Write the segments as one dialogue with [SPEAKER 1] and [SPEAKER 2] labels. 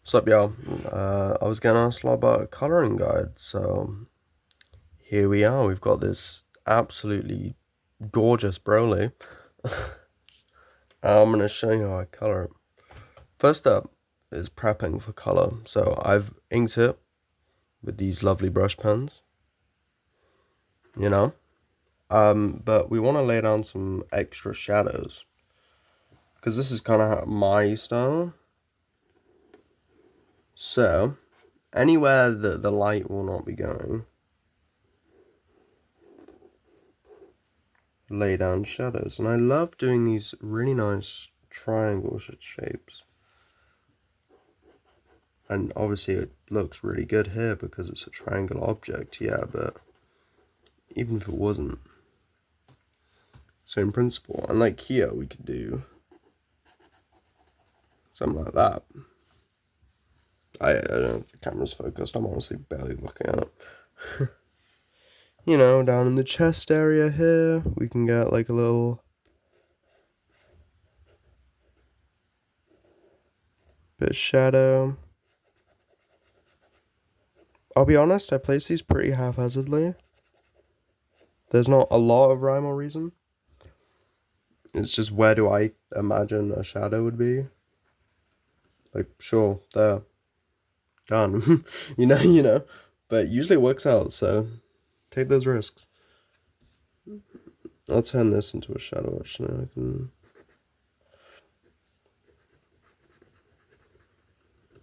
[SPEAKER 1] What's up, y'all? I was getting asked a lot about a coloring guide, so here we are. We've got this absolutely gorgeous Broly. I'm gonna show you how I color it. First up is prepping for color. So I've inked it with these lovely brush pens, you know. But we want to lay down some extra shadows because this is kind of my style. So anywhere that the light will not be going, lay down shadows. And I love doing these really nice triangle shapes. And obviously it looks really good here because it's a triangular object, yeah, but even if it wasn't. So in principle, and like here we could do something like that. I don't know if the camera's focused, I'm honestly barely looking at it. You know, down in the chest area here, we can get like a little bit of shadow. I'll be honest, I place these pretty haphazardly. There's not a lot of rhyme or reason. It's just where do I imagine a shadow would be? Like, sure, there, done. you know. But usually it works out, so take those risks. I'll turn this into a shadow actually. I can.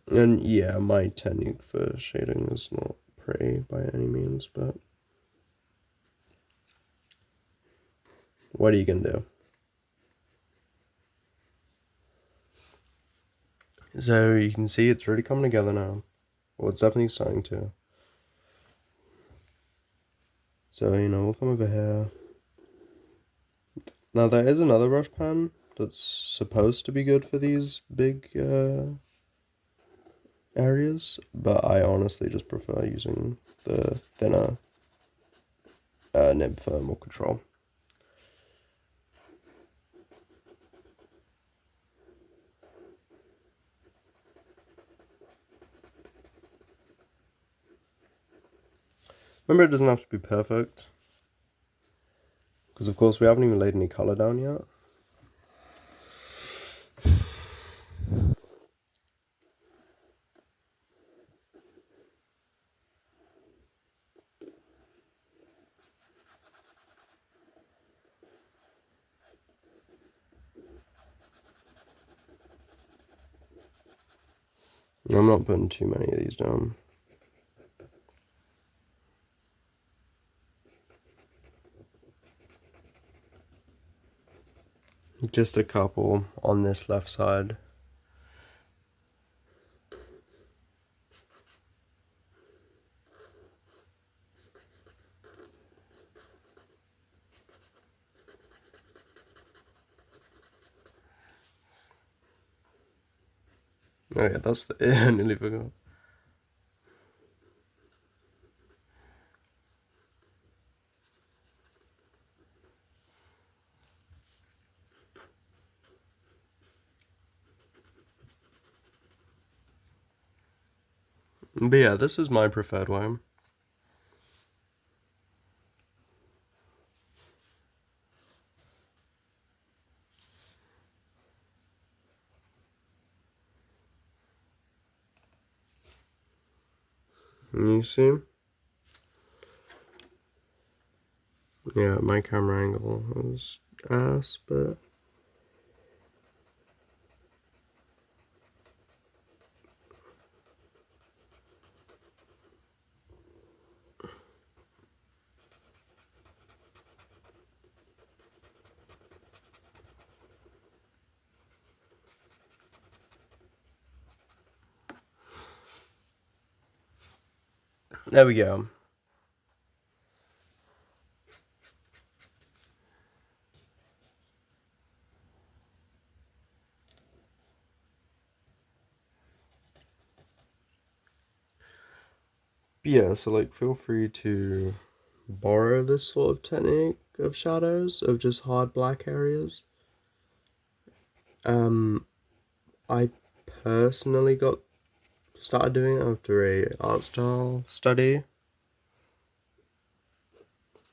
[SPEAKER 1] And yeah, my technique for shading is not pretty by any means, but what are you gonna do? So you can see it's really coming together now. Well, it's definitely starting to. So, we'll come over here. Now, there is another brush pen that's supposed to be good for these big areas, but I honestly just prefer using the thinner nib for more control. Remember, it doesn't have to be perfect, because of course we haven't even laid any color down yet. I'm not putting too many of these down. Just a couple on this left side. Oh yeah, that's the I nearly forgot. But yeah, this is my preferred way. You see? Yeah, my camera angle is ass, but there we go. But yeah, so like feel free to borrow this sort of technique of shadows, of just hard black areas. I personally got started doing it after a art style study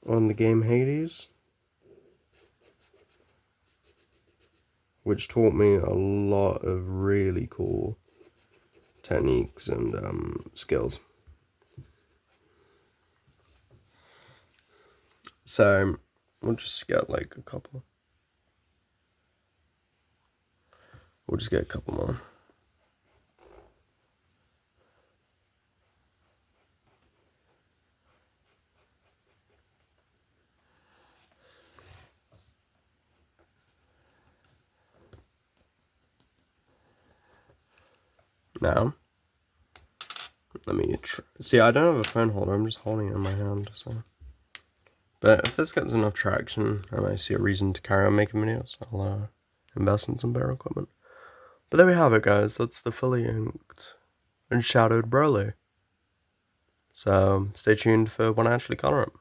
[SPEAKER 1] on the game Hades, which taught me a lot of really cool techniques and skills. So we'll just get like a couple. We'll just get a couple more. Now, let me see. I don't have a phone holder. I'm just holding it in my hand. So, but if this gets enough traction and I see a reason to carry on making videos, I'll invest in some better equipment. But there we have it, guys. That's the fully inked and shadowed Broly. So stay tuned for when I actually color it.